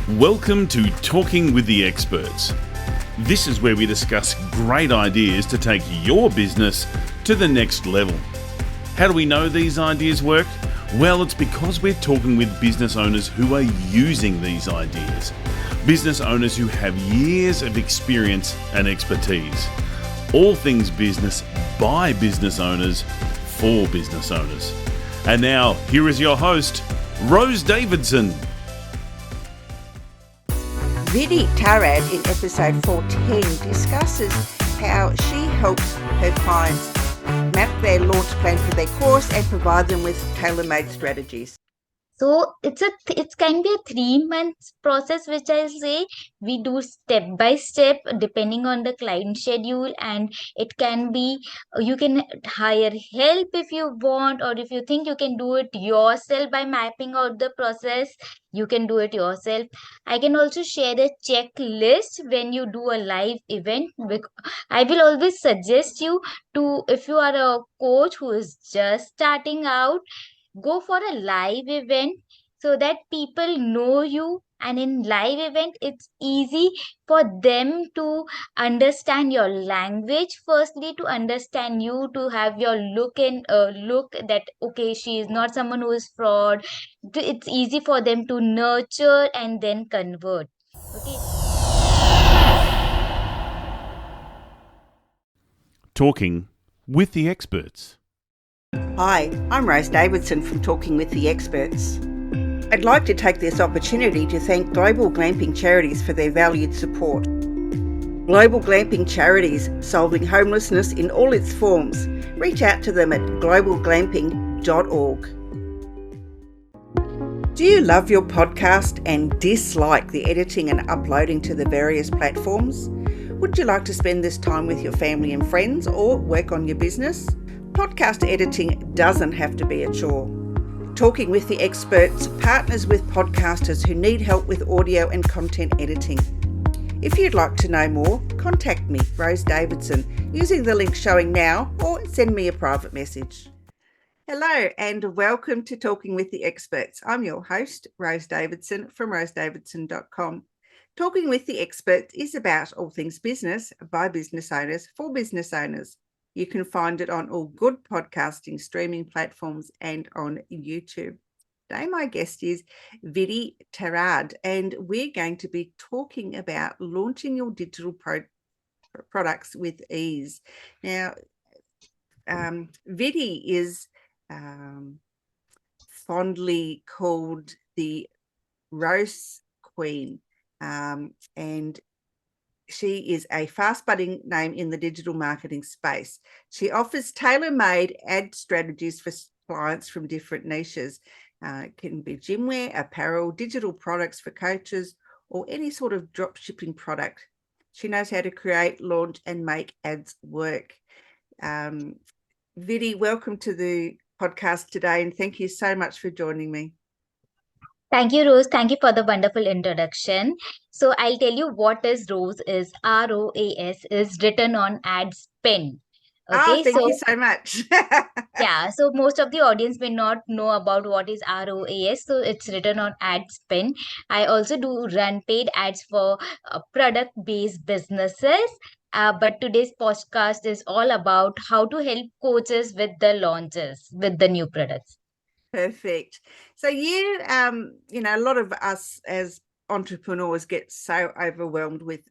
Welcome to Talking with the Experts. This is where we discuss great ideas to take your business to the next level. How do we know these ideas work? Well, it's because we're talking with business owners who are using these ideas. Business owners who have years of experience and expertise. All things business by business owners for business owners. And now, here is your host, Rose Davidson. Vidhi Tharad in episode 410 discusses how she helps her clients map their launch plan for their course and provide them with tailor-made strategies. So it can be a 3-month process, which I'll say we do step by step depending on the client schedule, and it can be you can hire help if you want, or if you think you can do it yourself by mapping out the process, you can do it yourself. I can also share a checklist when you do a live event. I will always suggest you to, if you are a coach who is just starting out, go for a live event so that people know you, and in live event it's easy for them to understand your language, firstly to understand you, to have your look that okay, she is not someone who is fraud. It's easy for them to nurture and then convert. Okay. Talking with the Experts. Hi, I'm Rose Davidson from Talking with the Experts. I'd like to take this opportunity to thank Global Glamping Charities for their valued support. Global Glamping Charities, solving homelessness in all its forms. Reach out to them at globalglamping.org. Do you love your podcast and dislike the editing and uploading to the various platforms? Would you like to spend this time with your family and friends or work on your business? Podcast editing doesn't have to be a chore. Talking with the Experts partners with podcasters who need help with audio and content editing. If you'd like to know more, contact me, Rose Davidson, using the link showing now, or send me a private message. Hello and welcome to Talking with the Experts. I'm your host, Rose Davidson from rosedavidson.com. Talking with the Experts is about all things business by business owners for business owners. You can find it on all good podcasting streaming platforms and on YouTube. Today my guest is Vidhi Tharad, and we're going to be talking about launching your digital products with ease. Now, Vidhi is fondly called the Rose Queen, and she is a fast-budding name in the digital marketing space. She offers tailor-made ad strategies for clients from different niches. It can be gymwear, apparel, digital products for coaches, or any sort of drop shipping product. She knows how to create, launch, and make ads work. Vidhi, welcome to the podcast today, and thank you so much for joining me. Thank you, Rose. Thank you for the wonderful introduction. So I'll tell you what is Rose is. ROAS is written on ad spend. Okay, thank you so much. Yeah, so most of the audience may not know about what is ROAS. So it's written on ad spend. I also do run paid ads for product-based businesses. But today's podcast is all about how to help coaches with the launches, with the new products. Perfect. So a lot of us as entrepreneurs get so overwhelmed with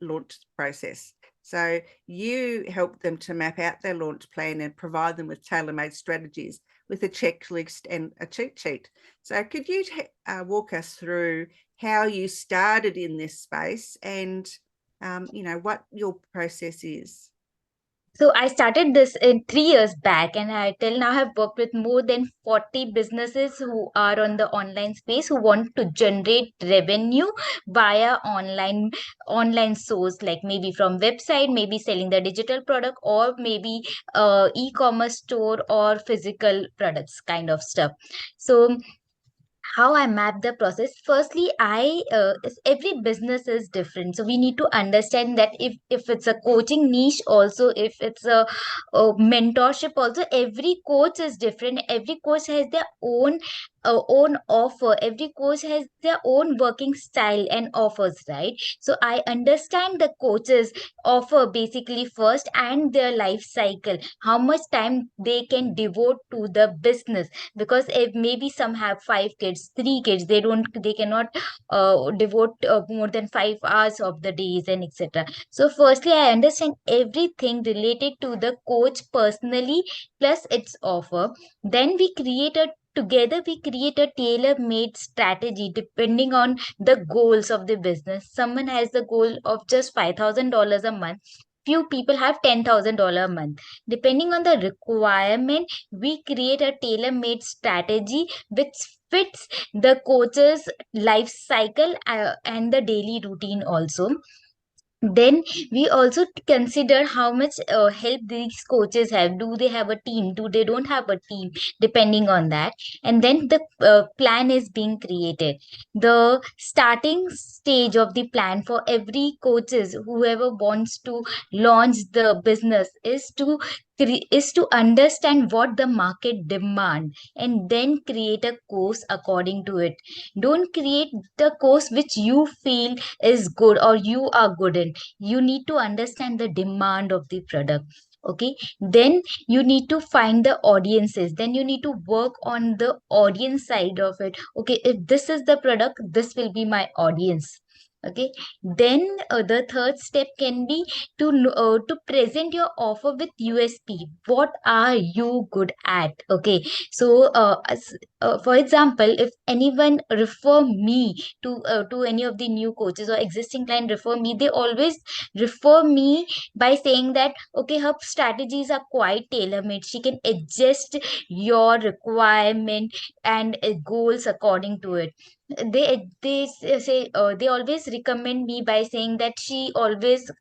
launch process. So you help them to map out their launch plan and provide them with tailor-made strategies with a checklist and a cheat sheet. So could you walk us through how you started in this space and what your process is? So I started this in 3 years back, and I till now have worked with more than 40 businesses who are on the online space, who want to generate revenue via online source, like maybe from website, maybe selling the digital product, or maybe e-commerce store or physical products kind of stuff. So how I map the process. Firstly, every business is different, so we need to understand that if it's a coaching niche, also if it's a mentorship, also every coach is different. Every coach has their own own offer. Every coach has their own working style and offers, right? So I understand the coaches offer basically first, and their life cycle, how much time they can devote to the business. Because if maybe some have 5 kids, 3 kids, they cannot devote more than 5 hours of the days and etc. So firstly, I understand everything related to the coach personally plus its offer. Then we create a tailor made strategy depending on the goals of the business. Someone has the goal of just $5,000 a month, few people have $10,000 a month. Depending on the requirement, we create a tailor made strategy which fits the coach's life cycle and the daily routine also. Then we also consider how much help these coaches have. Do they have a team, do they don't have a team, depending on that. And then the plan is being created. The starting stage of the plan for every coaches whoever wants to launch the business is to understand what the market demand, and then create a course according to it. Don't create the course which you feel is good or you are good in. You need to understand the demand of the product. Okay, then you need to find the audiences, then you need to work on the audience side of it. Okay, if this is the product, this will be my audience. Okay, then the third step can be to present your offer with USP. What are you good at? Okay, so for example, if anyone refer me to any of the new coaches, or existing client refer me, they always refer me by saying that okay, her strategies are quite tailor made, she can adjust your requirement and goals according to it. Say they always recommend me by saying that she always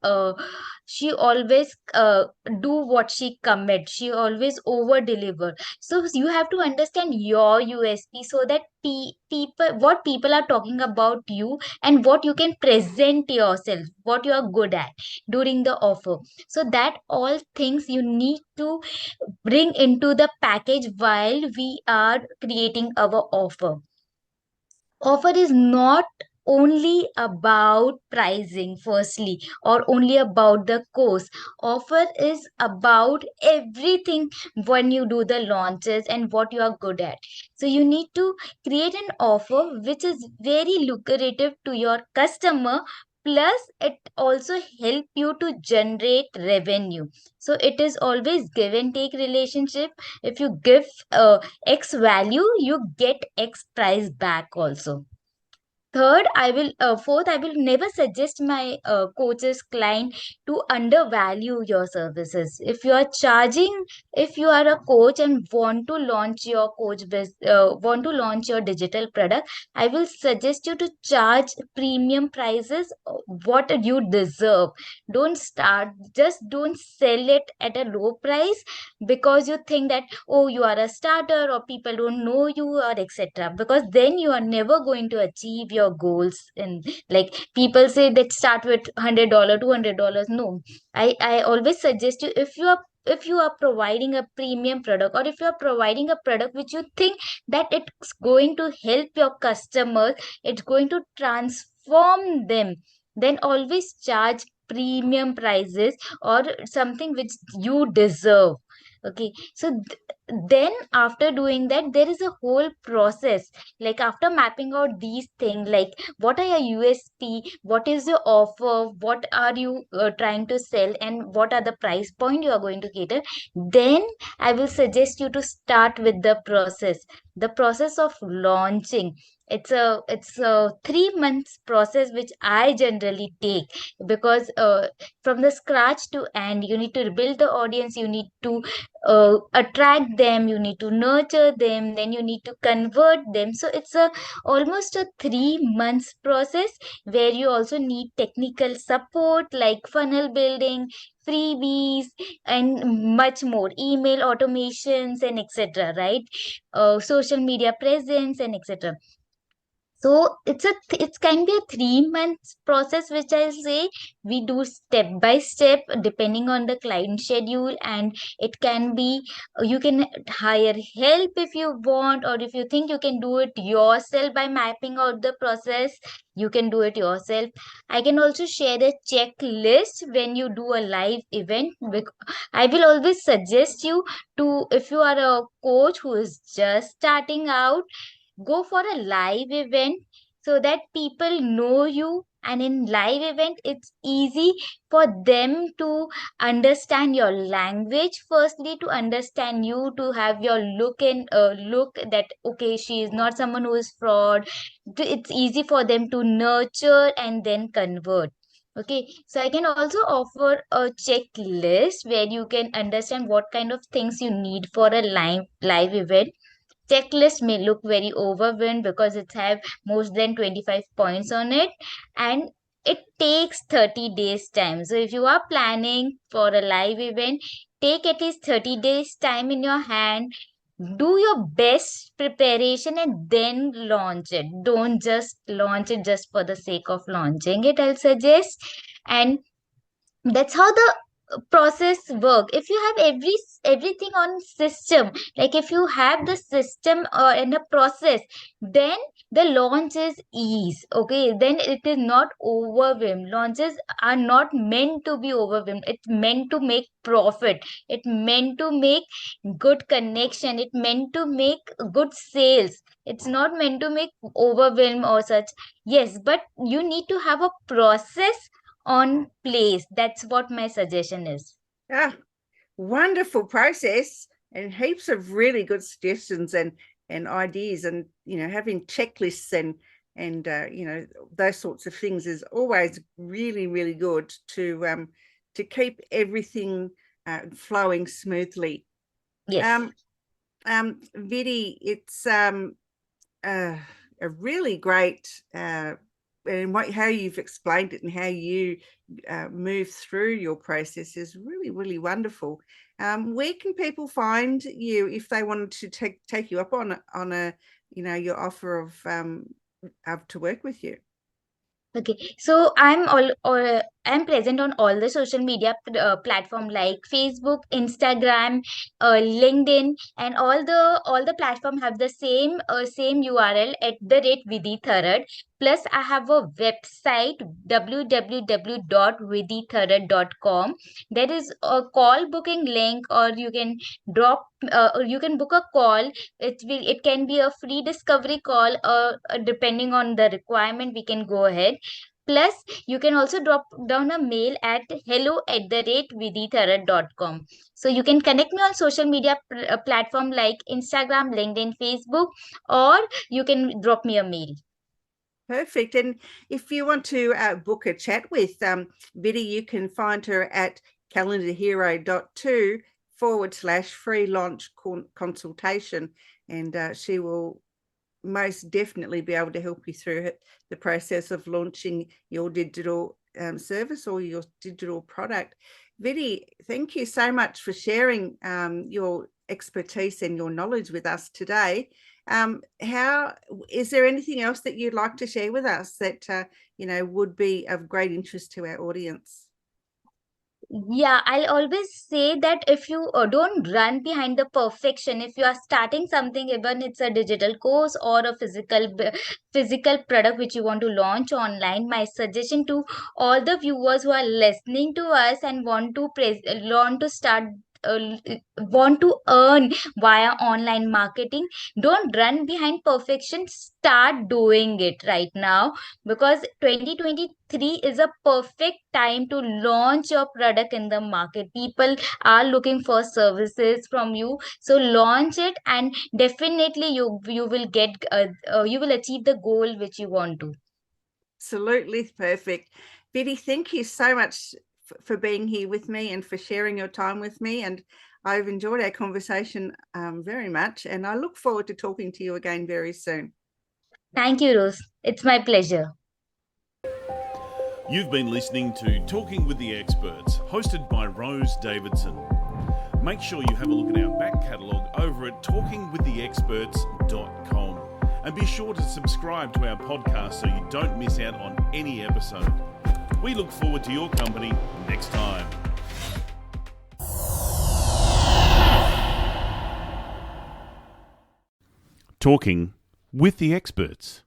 do what she commit, she always over deliver. So you have to understand your USP, so that people are talking about you, and what you can present yourself, what you are good at during the offer. So that all things you need to bring into the package while we are creating our offer. Is not only about pricing firstly, or only about the course. Offer is about everything when you do the launches and what you are good at. So you need to create an offer which is very lucrative to your customer, plus it also help you to generate revenue. So it is always give and take relationship. If you give X value, you get X price back also. Fourth, I will never suggest my coach's client to undervalue your services. If you are a coach and want to launch your want to launch your digital product, I will suggest you to charge premium prices, what you deserve. Don't sell it at a low price because you think that, oh, you are a starter or people don't know you or etc. Because then you are never going to achieve your goals. And like people say that start with $100, $200. No, I always suggest you, if you are providing a premium product, or if you are providing a product which you think that it's going to help your customers, it's going to transform them, then always charge premium prices, or something which you deserve. Okay, so then after doing that, there is a whole process. Like after mapping out these things, like what are your USP, what is your offer, what are you trying to sell, and what are the price point you are going to cater, then I will suggest you to start with the process of launching. It's a 3 months process which I generally take, because from the scratch to end, you need to build the audience, you need to attract them, you need to nurture them, then you need to convert them. So it's a almost a 3 months process, where you also need technical support like funnel building, freebies, and much more, email automations and etc, right? Social media presence and etc. So it can be a 3 month process, which I'll say we do step by step depending on the client schedule, and it can be you can hire help if you want, or if you think you can do it yourself by mapping out the process, you can do it yourself. I can also share a checklist when you do a live event. I will always suggest you to, if you are a coach who is just starting out, go for a live event so that people know you, and in live event it's easy for them to understand your language, firstly to understand you, to have your look and look that okay, she is not someone who is fraud. It's easy for them to nurture and then convert. Okay, so I can also offer a checklist where you can understand what kind of things you need for a live event. Checklist may look very overwhelmed because it have more than 25 points on it, and it takes 30 days time. So if you are planning for a live event, take at least 30 days time in your hand, do your best preparation, and then launch it. Don't just launch it just for the sake of launching it, I'll suggest. And that's how the process work. If you have everything on system, like if you have the system and a process, then the launch is ease. Okay, then it is not overwhelmed. Launches are not meant to be overwhelmed. It's meant to make profit. It meant to make good connection. It meant to make good sales. It's not meant to make overwhelm or such. Yes, but you need to have a process on place. That's what my suggestion is. Ah, wonderful process, and heaps of really good suggestions and ideas, and having checklists and those sorts of things is always really, really good to keep everything flowing smoothly. Yes. Vidhi, it's a really great and how you've explained it and how you move through your process is really, really wonderful. Where can people find you if they wanted to take you up on a your offer of to work with you? Okay, so I'm present on all the social media platform like Facebook, Instagram, LinkedIn, and all the platform have the same URL at the rate Vidhi Tharad. Plus, I have a website www.vidhitharad.com. There is a call booking link, or you can or you can book a call. It can be a free discovery call, depending on the requirement we can go ahead. Plus, you can also drop down a mail at hello@vidhitharad.com. So you can connect me on social media platform like Instagram, LinkedIn, Facebook, or you can drop me a mail. Perfect. And if you want to book a chat with Vidhi, you can find her at calendarhero.2/free launch consultation, and she will most definitely be able to help you through the process of launching your digital service or your digital product. Vidhi, thank you so much for sharing your expertise and your knowledge with us today. How is there anything else that you'd like to share with us that would be of great interest to our audience? Yeah, I'll always say that if you don't run behind the perfection, if you are starting something, even it's a digital course or a physical product which you want to launch online, my suggestion to all the viewers who are listening to us and uh, want to earn via online marketing, don't run behind perfection. Start doing it right now, because 2023 is a perfect time to launch your product in the market. People are looking for services from you, so launch it, and definitely you will get you will achieve the goal which you want to. Absolutely perfect. Vidhi, thank you so much for being here with me and for sharing your time with me, and I've enjoyed our conversation very much, and I look forward to talking to you again very soon. Thank you, Rose. It's my pleasure. You've been listening to Talking with the Experts, hosted by Rose Davidson. Make sure you have a look at our back catalogue over at talkingwiththeexperts.com. And be sure to subscribe to our podcast so you don't miss out on any episode. We look forward to your company next time. Talking with the experts.